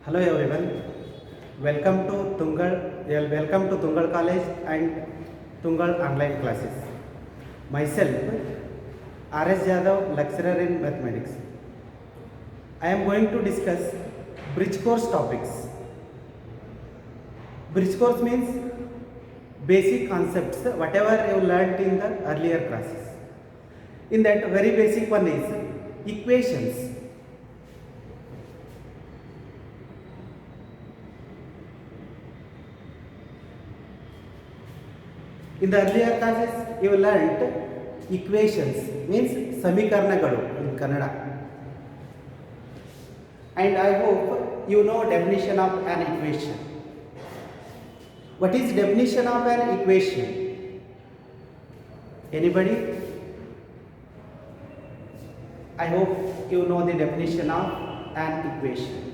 Hello everyone. Welcome to Tungal College and Tungal online classes. Myself, R.S. Yadav, lecturer in mathematics. I am going to discuss bridge course topics. Bridge course means basic concepts, whatever you learnt in the earlier classes. In that, very basic one is equations. In the earlier classes, you learnt equations, means samikarnagalu in Kannada. And I hope you know definition of an equation. What is definition of an equation? Anybody? I hope you know the definition of an equation.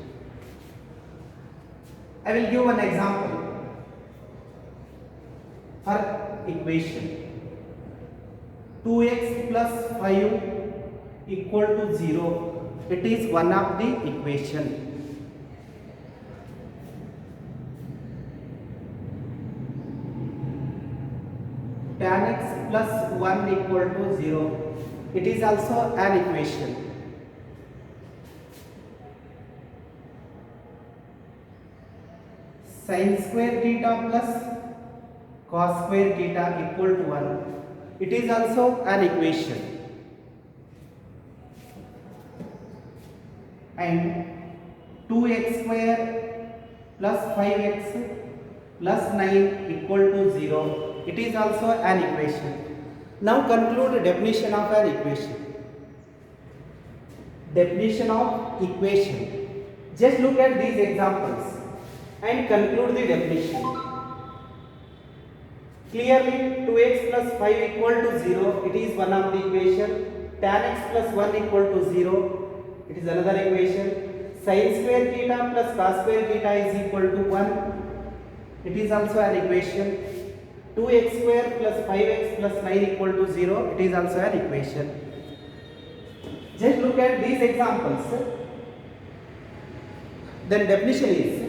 I will give one example for equation. 2x plus 5 equal to 0. It is one of the equation. Tan x plus 1 equal to 0. It is also an equation. Sin square theta plus cos square theta equal to 1. It is also an equation. And 2x square plus 5x plus 9 equal to 0. It is also an equation. Now conclude the definition of an equation. Definition of equation. Just look at these examples and conclude the definition. Clearly 2x plus 5 equal to 0, it is one of the equation. Tan x plus 1 equal to 0, it is another equation. Sin square theta plus cos square theta is equal to 1, it is also an equation. 2x square plus 5x plus 9 equal to 0, it is also an equation. Just look at these examples. Then definition is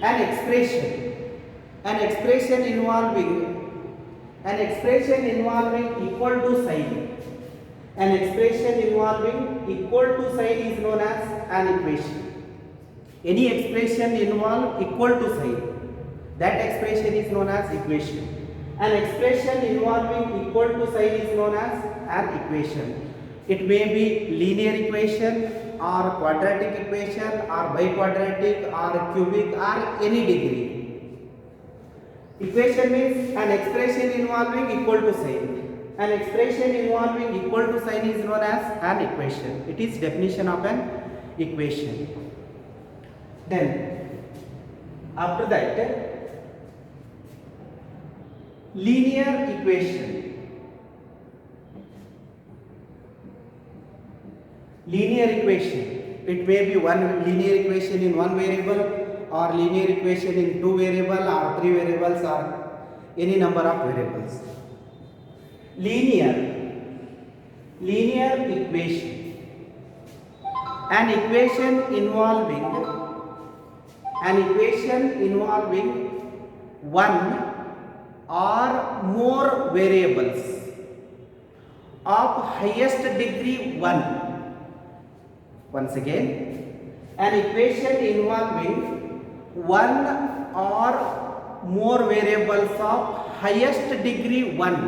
an expression. An expression involving equal to sign. An expression involving equal to sign is known as an equation. Any expression involve equal to sign, that expression is known as equation. An expression involving equal to sign is known as an equation. It may be linear equation or quadratic equation or biquadratic or cubic or any degree. Equation means an expression involving equal to sign. An expression involving equal to sign is known as an equation. It is definition of an equation. Then after that, linear equation. Linear equation. It may be one linear equation in one variable, or linear equation in two variables or three variables or any number of variables. Linear equation. An equation involving one or more variables of highest degree 1. Once again, an equation involving one or more variables of highest degree 1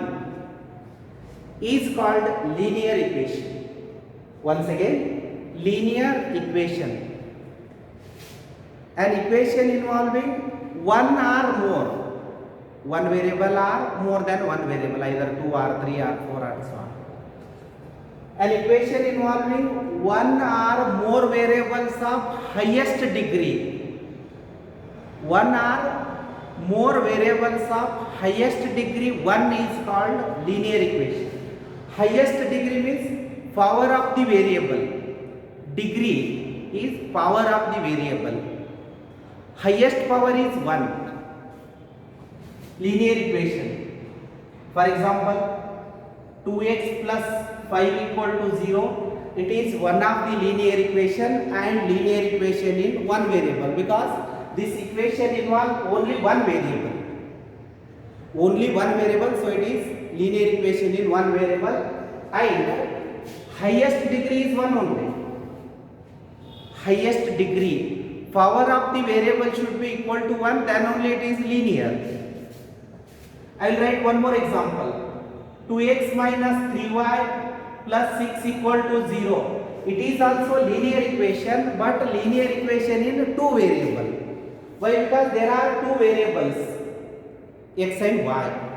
is called linear equation. Once again, linear equation. An equation involving one or more, one variable or more than one variable, either 2 or 3 or 4 or so on. An equation involving one or more variables of highest degree. One or more variables of highest degree 1 is called linear equation. Highest degree means power of the variable. Degree is power of the variable. Highest power is 1. Linear equation. For example, 2x plus 5 equal to 0. it is one of the linear equation and linear equation in one variable, because this equation involves only one variable. Only one variable, so it is linear equation in one variable, and highest degree is one only. Highest degree, power of the variable should be equal to 1, then only it is linear. I will write one more example. 2x minus 3y plus 6 equal to 0. It is also linear equation, but linear equation in two variable. Why? Because there are two variables, x and y.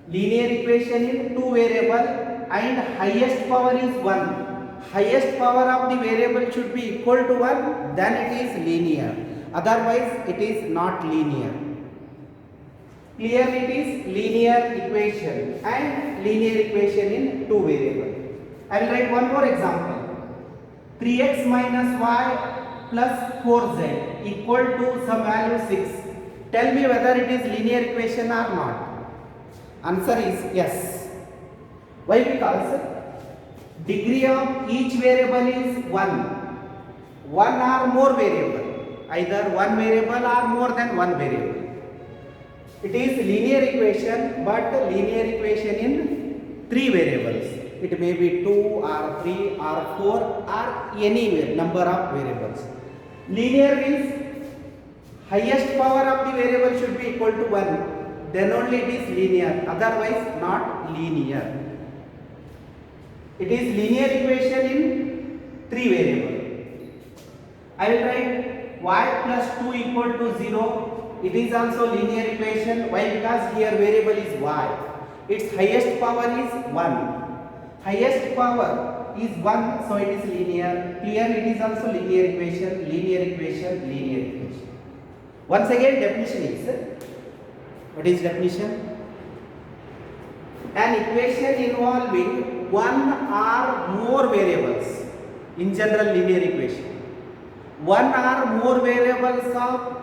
Linear equation in two variable, and highest power is 1. Highest power of the variable should be equal to 1, then it is linear. Otherwise it is not linear. Clearly it is linear equation and linear equation in two variable. I will write one more example. 3x minus y plus 4z equal to some value 6. Tell me whether it is linear equation or not. Answer is yes. Why? Because degree of each variable is 1. One or more variable, either one variable or more than one variable. It is linear equation, but linear equation in three variables. It may be 2 or 3 or 4 or any number of variables. Linear means highest power of the variable should be equal to 1, then only it is linear, otherwise not linear. It is linear equation in three variables. I will write y plus 2 equal to 0. It is also linear equation. Why? Because here variable is y. Its highest power is 1. Highest power is 1, so it is linear. Clear? It is also linear equation, linear equation, linear equation. Once again, definition is, what is definition? An equation involving one or more variables, in general linear equation. One or more variables of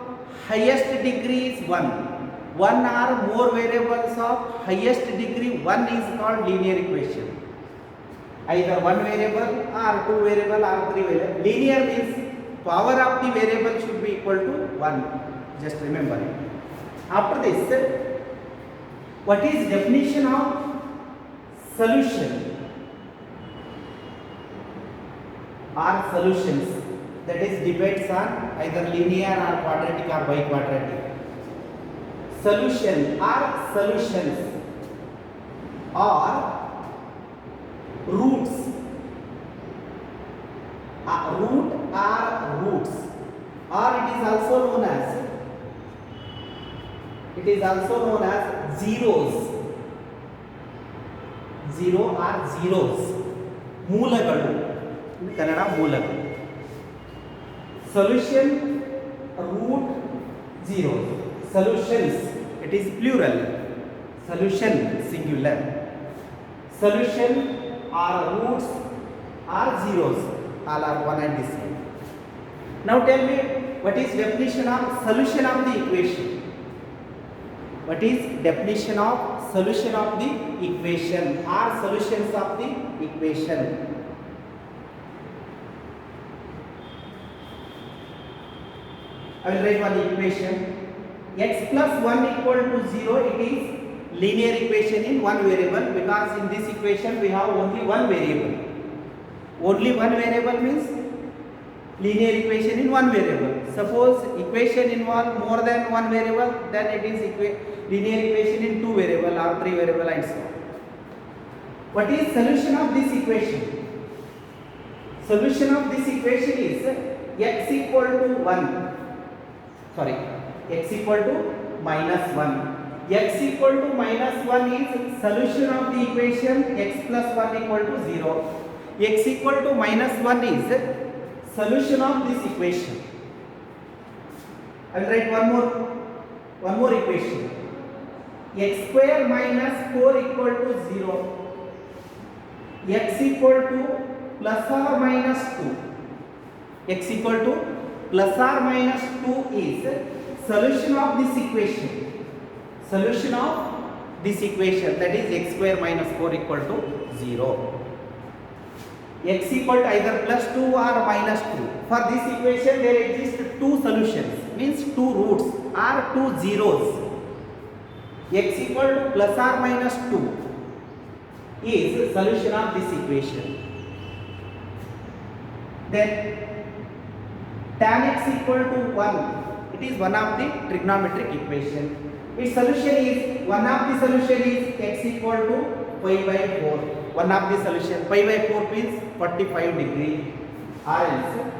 highest degree is 1. One or more variables of highest degree 1 is called linear equation. Either one variable or two variable or three variable. Linear means power of the variable should be equal to 1. Just remember it. After this, what is definition of solution or solutions? That is depends on either linear or quadratic or biquadratic. Solution or solutions are roots. Root or roots, or it is also known as zeros. Zero or zeros. ಮೂಲಗಳು in Kannada ಮೂಲಗಳು. Solution, root, zeros. Solutions, it is plural. Solution, singular. Solution or roots or zeros, all are one and the same. Now tell me, what is definition of solution of the equation? What is definition of solution of the equation or solutions of the equation? I will write one equation. X plus 1 equal to 0. It is linear equation in one variable, because in this equation we have only one variable. Only one variable means linear equation in one variable. Suppose equation involve more than one variable, then it is linear equation in two variable or three variable and so on. What is solution of this equation? Solution of this equation is x equal to 1. Sorry, x equal to minus 1. X equal to minus 1 is solution of the equation x plus 1 equal to 0. X equal to minus 1 is solution of this equation. I will write one more equation. X square minus 4 equal to 0. X equal to plus or minus 2. X equal to plus or minus 2 is solution of this equation. Solution of this equation, that is x square minus 4 equal to 0. x equal to either plus 2 or minus 2. For this equation there exist two solutions, means two roots or two zeros. X equal to plus or minus 2 is solution of this equation. Then tan x equal to 1, it is one of the trigonometric equation. Its solution is, one of the solution is x equal to pi by 4. One of the solution, pi by 4 means 45 degree or else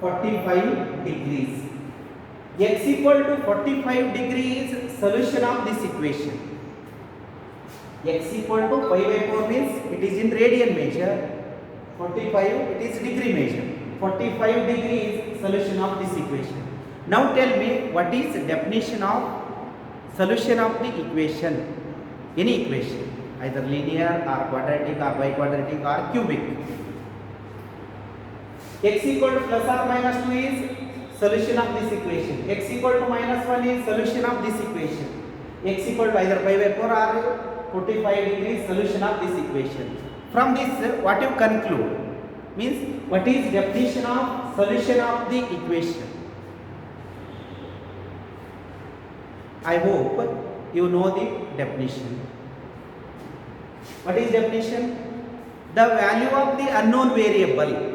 45 degrees. X equal to 45 degrees is solution of this equation. X equal to pi by 4 means it is in radian measure, 45 it is degree measure. 45 degree is solution of this equation. Now tell me what is the definition of solution of the equation, any equation, either linear or quadratic or biquadratic or cubic. X equal to plus or minus 2 is solution of this equation. X equal to minus 1 is solution of this equation. X equal to either pi by 4 or 45 degrees, solution of this equation. From this what you conclude, means what is definition of solution of the equation. I hope you know the definition. What is definition? The value of the unknown variable.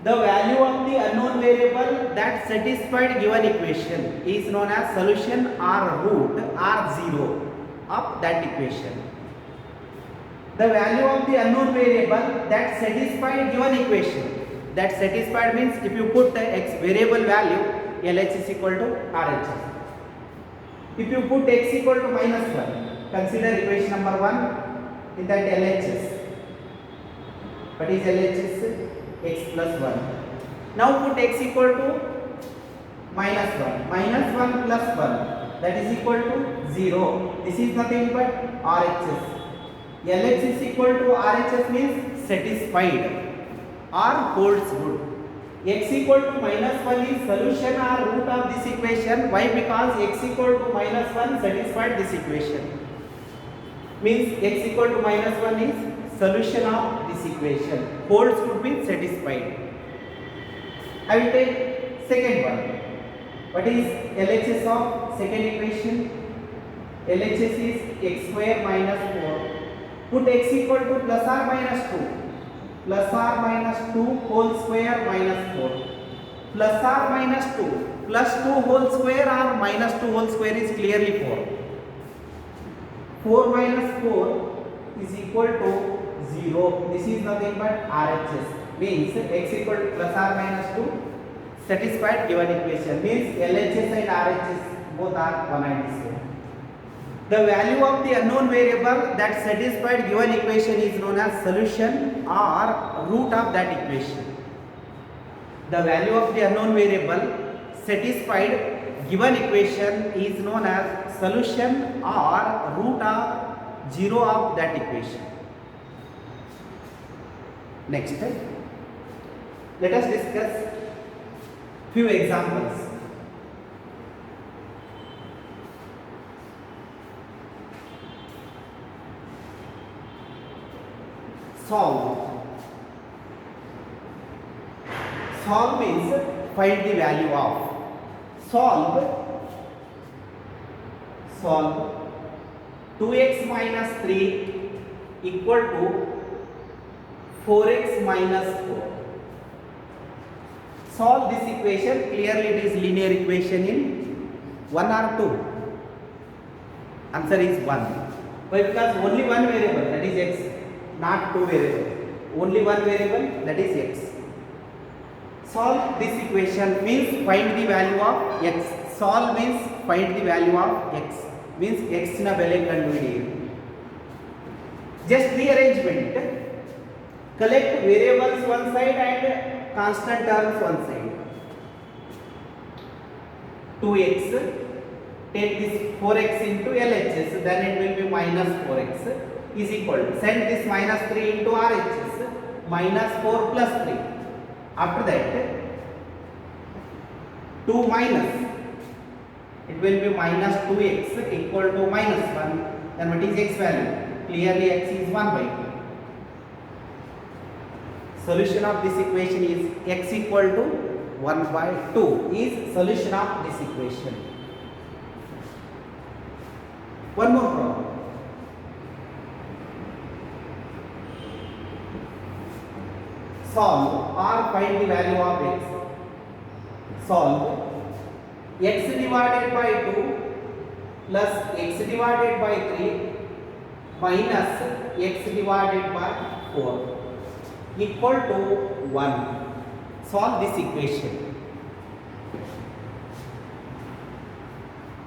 The value of the unknown variable that satisfied given equation is known as solution or root or zero of that equation. The value of the unknown variable that satisfied given equation. That satisfied means if you put the x variable value, LH is equal to RHS. If you put x equal to minus 1, consider equation number 1, in that LHS. What is LHS? X plus 1. Now put x equal to minus 1. Minus 1 plus 1, that is equal to 0. This is nothing but RHS. LH is equal to RHS means satisfied or holds good. X equal to minus 1 is solution or root of this equation. Why? Because x equal to minus 1 satisfied this equation. Means x equal to minus 1 is solution of this equation. Holds good means satisfied. I will take second one. What is LHS of second equation? LHS is x square minus 4. Put x equal to plus or minus 2. Plus or minus 2 whole square minus 4. Plus or minus 2. Plus 2 whole square or minus 2 whole square is clearly 4. 4 minus 4 is equal to 0. This is nothing but RHS. Means x equal to plus or minus 2 satisfied given equation. Means LHS and RHS both are 197. The value of the unknown variable that satisfied given equation is known as solution or root of that equation. The value of the unknown variable satisfied given equation is known as solution or root of 0 of that equation. Next, let us discuss few examples. Solve. Solve means find the value of. Solve 2x minus 3 equal to 4x minus 4. Solve this equation. Clearly it is linear equation in 1 or 2. Answer is 1. Why? Because only one variable, that is x. Not two variables, only one variable, that is x. Solve this equation means find the value of x. Solve means find the value of x. Means x na bele kanduhidiyiri. Just rearrangement. Collect variables one side and constant terms one side. 2x. Take this 4x into LHS, then it will be minus 4x. Is equal to, send this minus 3 into RHS, minus 4 plus 3. After that, 2 minus, it will be minus 2x equal to minus 1. Then what is x value? Clearly x is 1 by 2. Solution of this equation is x equal to 1 by 2 is solution of this equation. One more problem. Solve or find the value of x. Solve x divided by 2 plus x divided by 3 minus x divided by 4 equal to 1. Solve this equation.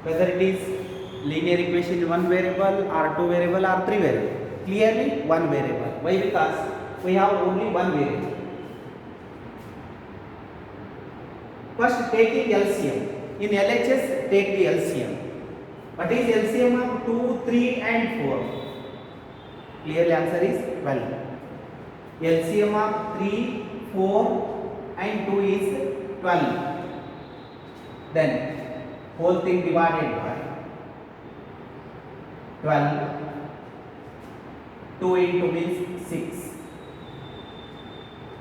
Whether it is linear equation in one variable or two variable or three variable. Clearly one variable. Why? Because we have only one variable. First taking LCM. In LHS take the LCM. What is LCM of 2, 3 and 4? Clearly answer is 12. LCM of 3, 4 and 2 is 12. Then whole thing divided by 12. 2 into means 6.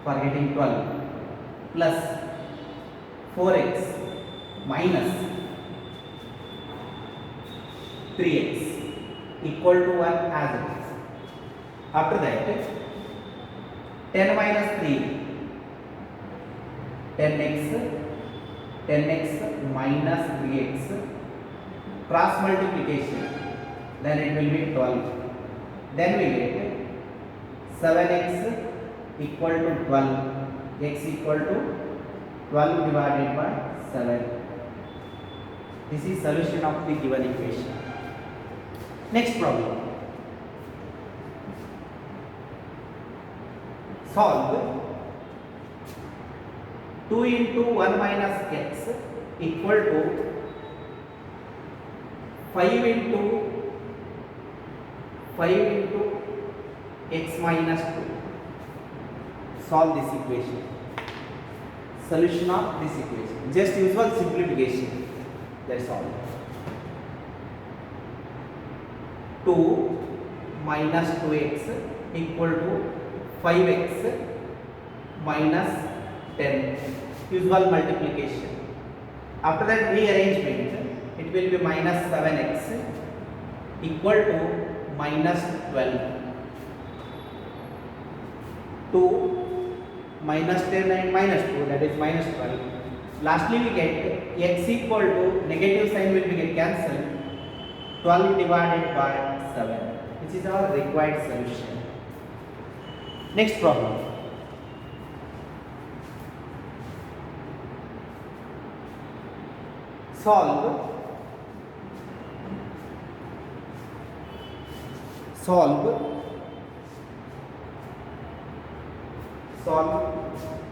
For getting 12 plus 4x minus 3x equal to 1 as it is. After that 10 minus 3 10x minus 3x cross multiplication, then it will be 12. Then we get 7x equal to 12, x equal to 12 divided by 7. This is solution of the given equation. Next problem. Solve 2 into 1 minus x equal to 5 into x minus 2. Solve this equation. Solution of this equation. Just usual simplification. That's all. 2 minus 2x equal to 5x minus 10. Usual multiplication. After that rearrangement, it will be minus 7x equal to minus 12. 2 minus 10 and minus 2, that is minus 12. Lastly we get x equal to, negative sign will be get cancelled, 12 divided by 7, which is our required solution. Next problem. Solve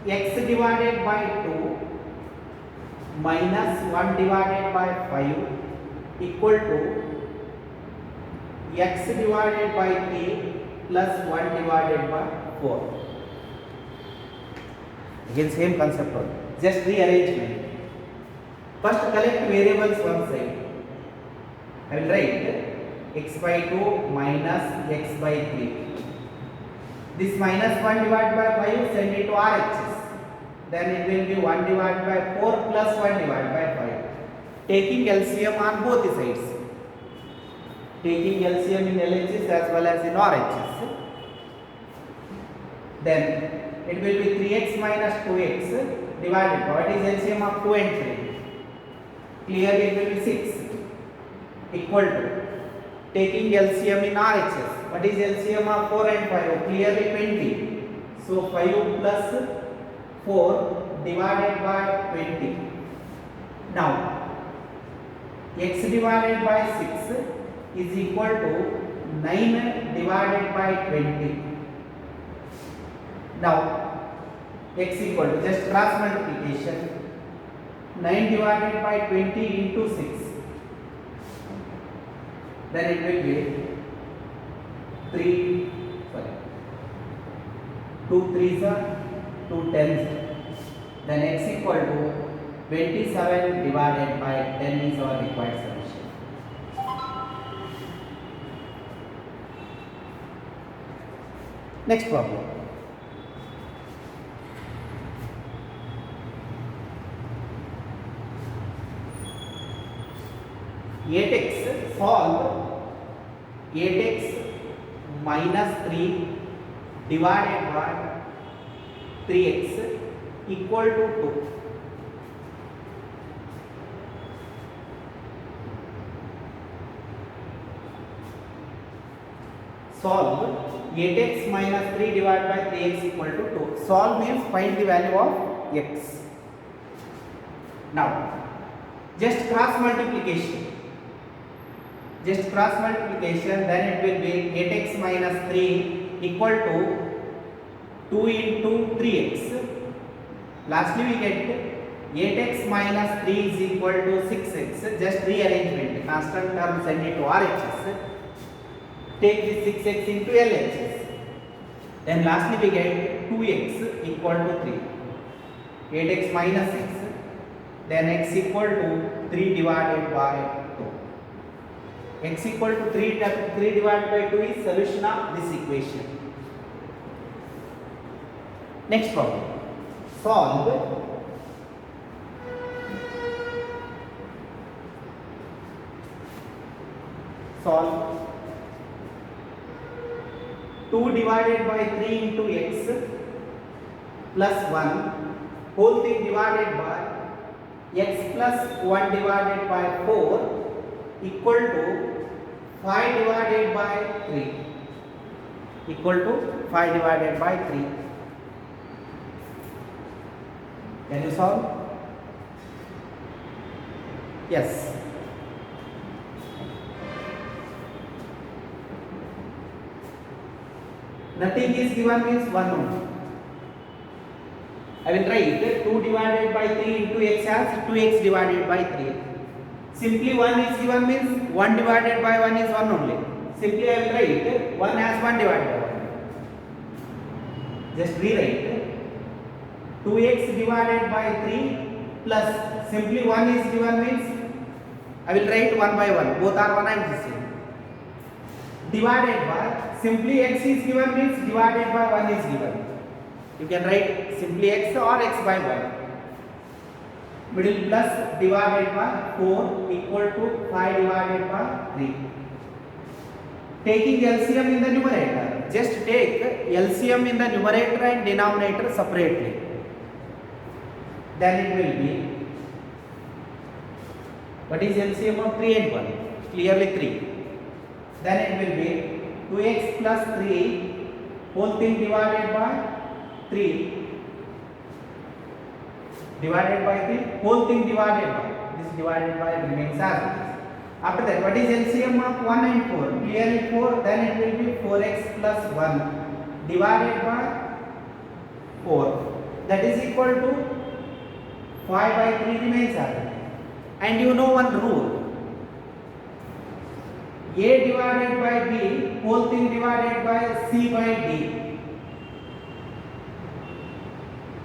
x divided by 2 minus 1 divided by 5 equal to x divided by 3 plus 1 divided by 4. Again same concept only, just rearrangement. First collect variables one side. I will write x by 2 minus x by 3. This minus 1 divided by 5 send it to RHS. Then it will be 1 divided by 4 plus 1 divided by 5. Taking LCM on both the sides. Taking LCM in LHS as well as in RHS. Then it will be 3x minus 2x divided by, what is LCM of 2 and 3? Clearly it will be 6 equal to, taking LCM in RHS. What is LCM of 4 and 5? Clearly 20. So 5 plus 4 divided by 20. Now x divided by 6 is equal to 9 divided by 20. Now x equal to, just cross multiplication, 9 divided by 20 into 6. Then it will be 2 3s are 2 10s. Then x equal to 27 divided by 10 is our required solution. Next problem. 8x solve 8x minus 3 divided by 3x equal to 2. Solve 8x minus 3 divided by 3x equal to 2. Solve means find the value of x. Now, just cross multiplication. Just cross multiplication, then it will be 8x minus 3 equal to 2 into 3x. Lastly, we get 8x minus 3 is equal to 6x. Just rearrangement. Constant term send it to RHS. Take this 6x into LHS. Then lastly, we get 2x equal to 3. 8x minus 6. Then x equal to 3 divided by 2. X equal to 3 divided by 2 is solution of this equation. Next problem. Solve solve 2 divided by 3 into x plus 1 whole thing divided by x plus 1 divided by 4 equal to 5 divided by 3 equal to 5 divided by 3. Can you solve? Yes. Nothing is given means 1 only. I will write 2 divided by 3 into x as 2x divided by 3. Simply 1 is given means 1 divided by 1 is 1 only. Simply I will write 1 as 1 divided by 1. Just rewrite 2x divided by 3 plus simply 1 is given means I will write 1 by 1. Both are 1 and the same. Divided by simply x is given means divided by 1 is given. You can write simply x or x by 1. Middle plus divided by 4 equal to 5 divided by 3. Taking LCM in the numerator. Just take LCM in the numerator and denominator separately. Then it will be, what is LCM of 3 and 1? Clearly 3. Then it will be 2x plus 3 whole thing divided by 3 divided by 3 whole thing divided by this divided by remains as it is. After that, what is LCM of 1 and 4? Clearly 4. Then it will be 4x plus 1 divided by 4. That is equal to 5 by 3 remains as it is. And you know one rule. A divided by B whole thing divided by C by D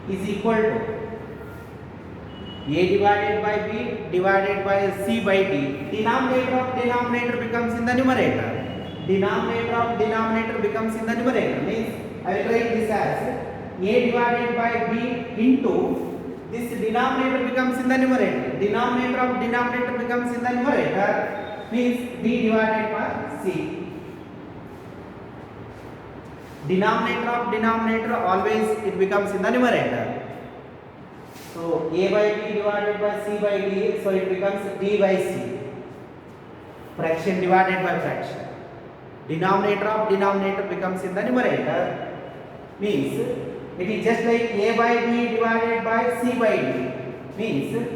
is equal to A divided by B divided by C by D. Denominator of denominator becomes in the numerator. Denominator of denominator becomes in the numerator. Means I will write this as A divided by B into this denominator becomes in the numerator. Denominator of denominator becomes in the numerator. Means D divided by C. Denominator of denominator always it becomes in the numerator. So A by B divided by C by D, so it becomes D by C. Fraction divided by fraction. Denominator of denominator becomes in the numerator. Means it is just like A by B divided by C by D. Means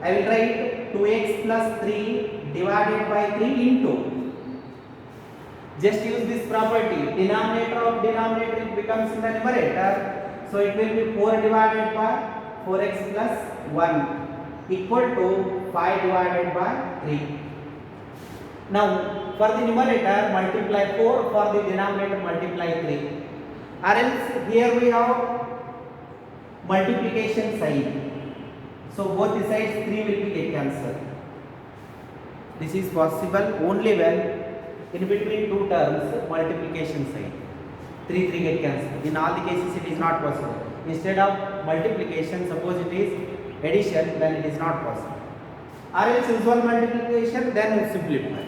I will write 2x plus 3 divided by 3 into. Just use this property. Denominator of denominator it becomes in the numerator. So it will be 4 divided by 4x plus 1 equal to 5 divided by 3. Now for the numerator multiply 4, for the denominator multiply 3. Or else here we have multiplication sign. So both the sides 3 will be get cancelled. This is possible only when in between two terms multiplication sign. 3 get cancelled. In all the cases it is not possible. Instead of multiplication, suppose it is addition, then it is not possible. or else usual multiplication, then we simplify.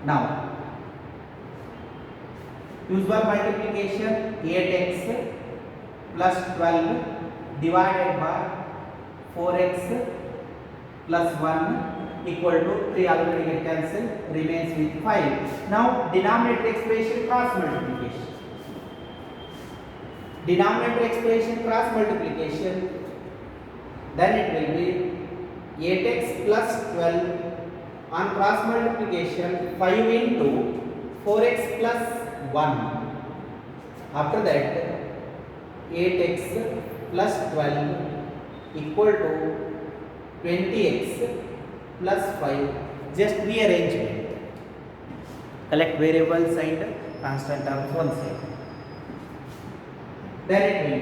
Now usual multiplication, 8x plus 12 divided by 4x plus 1 equal to 3, already get cancelled, remains with 5. Now denominator expression cross multiplication. Denominator expression cross multiplication, then it will be 8x plus 12 on cross multiplication 5 into 4x plus 1. After that 8x plus 12 equal to 20x plus 5. Just rearrangement. Collect variables and constant terms one side. Then it will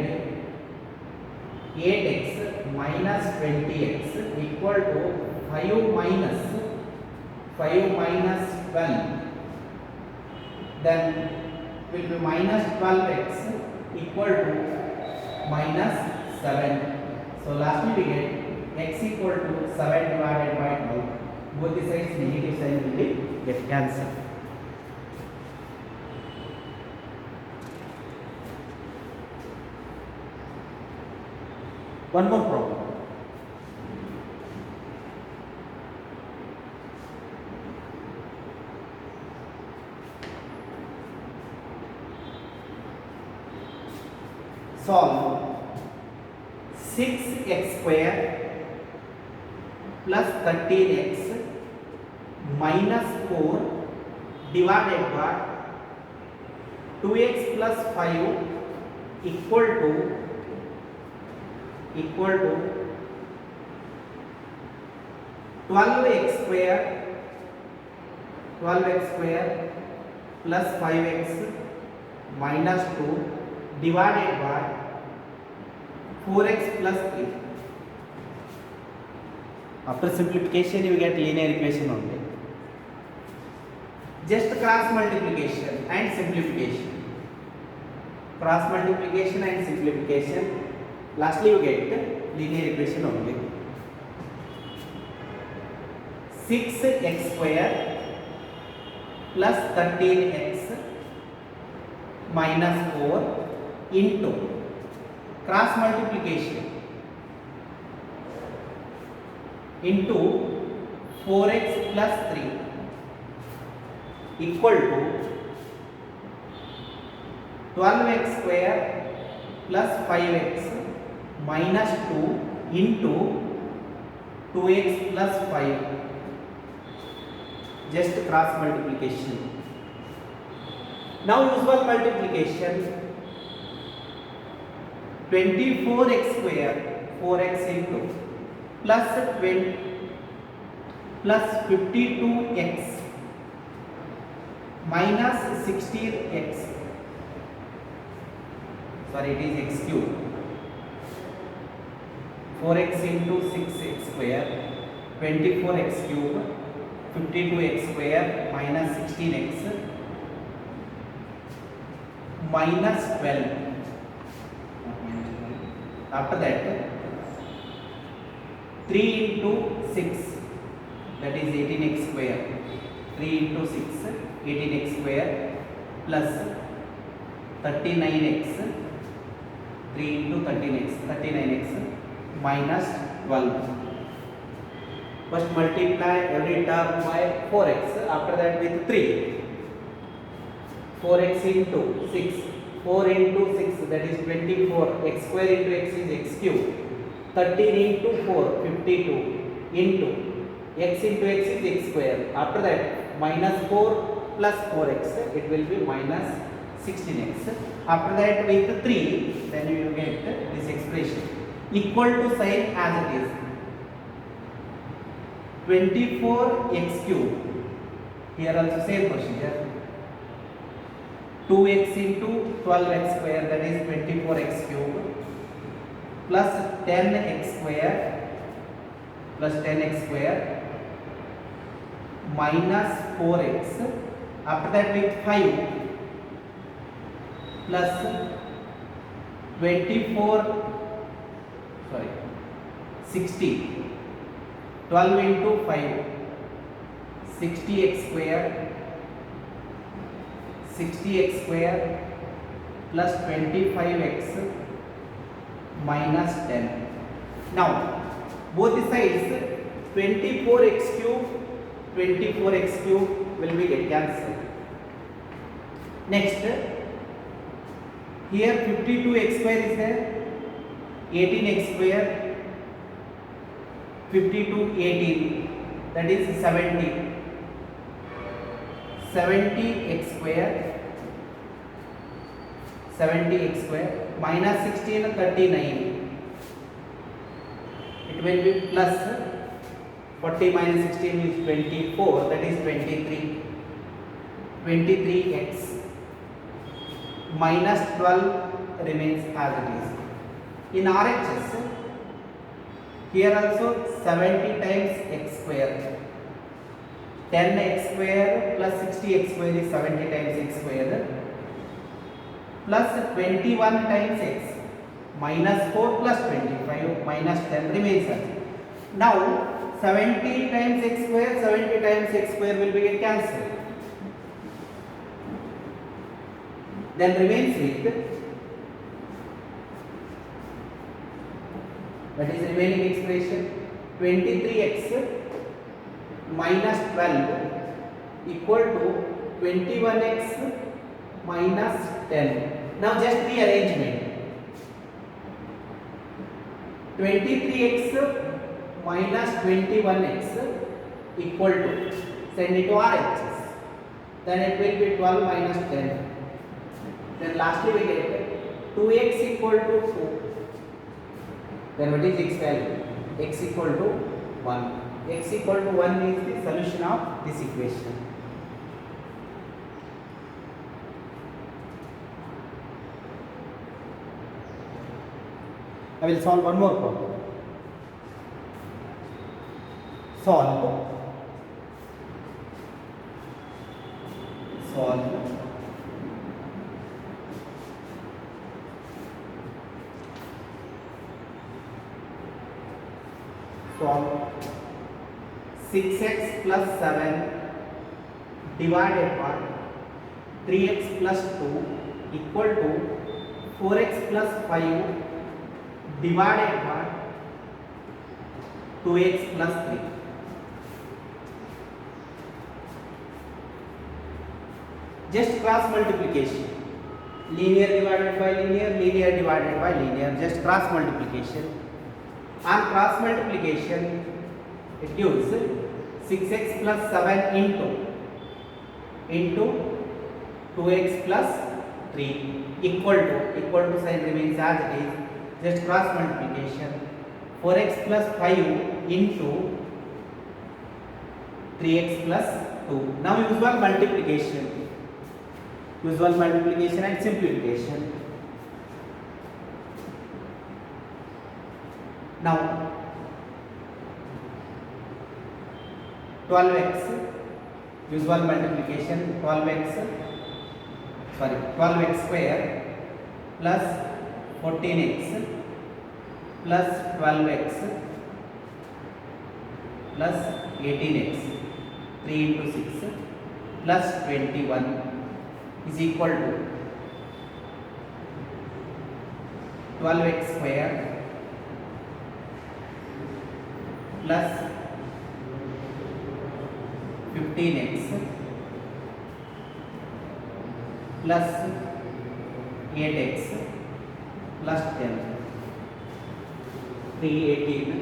be 8x minus 20x equal to 5 minus 12. Then will be minus 12x equal to minus 7. So lastly we get x equal to 7 divided by 12. Both the sides negative sign will be get cancelled. One more problem. Solve 6x square plus 13x minus 4 divided by 2x plus 5 equal to 12x square plus 5x minus 2 divided by 4x plus 3. After simplification you get linear equation only. Just cross multiplication and simplification. Cross multiplication and simplification. Lastly you get linear equation only. 6x square plus 13x minus 4 into cross multiplication into 4x plus 3 equal to 12x square plus 5x minus 2 into 2x plus 5. Just cross multiplication. Now usual multiplication, 24x square 4x into plus 20 plus 52x minus 16x. Sorry, it is x cube. 4x into 6x square, 24x cube, 52x square minus 16x minus 12. After that 3 into 6, that is 18x square. 3 into 6, 18x square plus 39x, 3 into 39x minus 12. First multiply every term by 4x, after that with 3. 4x into 6, 4 into 6, that is 24, x square into x is x cube. 13 into 4, 52 into x into x is x square. After that minus 4 plus 4x, it will be minus 16x. After that with 3, then you will get this expression. Equal to sign as it is. 24x cube. Here also same procedure. 2x into 12x square, that is 24x cube, plus 10x square minus 4x. After that with 5 plus 60 12 into 5, 60x square, 60x square plus 25x minus 10. Now both the sides 24x cube, 24x cube will be get cancelled. Next, here 52x square is there, 18x square, 52, 18, that is 70. 70x square, 70x square minus 16, 39. It will be plus 40 minus 16 is 24, that is 23. 23x minus 12 remains as it is. In RHS, here also 70 times x square. 10x square plus 60x square is 70 times x square plus 21 times x minus 4 plus 25 minus 10 remains as. Now 70 times x square, 70 times x square will be get cancelled. Then remains with, that is remaining expression, 23x minus 12 equal to 21x minus 10. Now just rearrangement. 23x minus 21x equal to, send it to RHS, then it will be 12 minus 10. Then lastly we get 2x equal to 4. Then what is x value? X equal to 1. X equal to 1 is the solution of this equation. I will solve one more problem. Solve solve 6x plus 7 divided by 3x plus 2 equal to 4x plus 5 divided by 2x plus 3. Just cross multiplication. Linear divided by linear, linear divided by linear, just cross multiplication. On cross multiplication, it gives 6x plus 7 into 2x plus 3 equal to sign remains as it is, just cross multiplication. 4x plus 5 into 3x plus 2. Now usual multiplication and simplification. Now 12x, usual multiplication, 12x square plus 14x plus 12x plus 18x, 3 into 6 plus 21 is equal to 12x square plus 15x plus 8x plus 10, 318,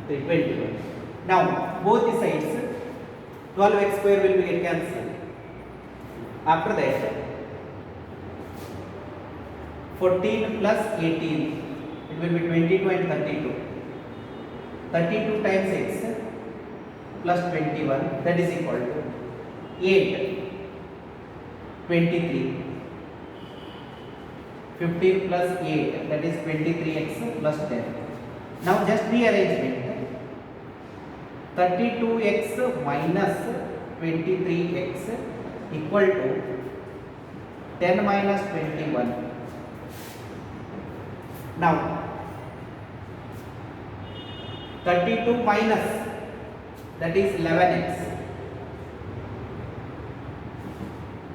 321. Now both the sides 12x square will be get cancelled. After that 14 plus 18, it will be 22 and 32. 32 times x plus 21, that is equal to 8, 23. 15 plus 8, that is 23x plus 10. Now just rearrangement. 32x minus 23x equal to 10 minus 21. Now 32 minus that is 11x.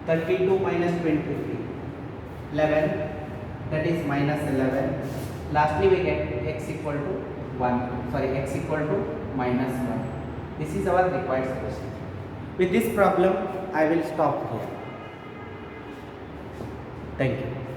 32 minus 23, 11, that is minus 11. Lastly we get x equal to 1, sorry, x equal to minus 1. This is our required solution. With this problem I will stop here. Thank you.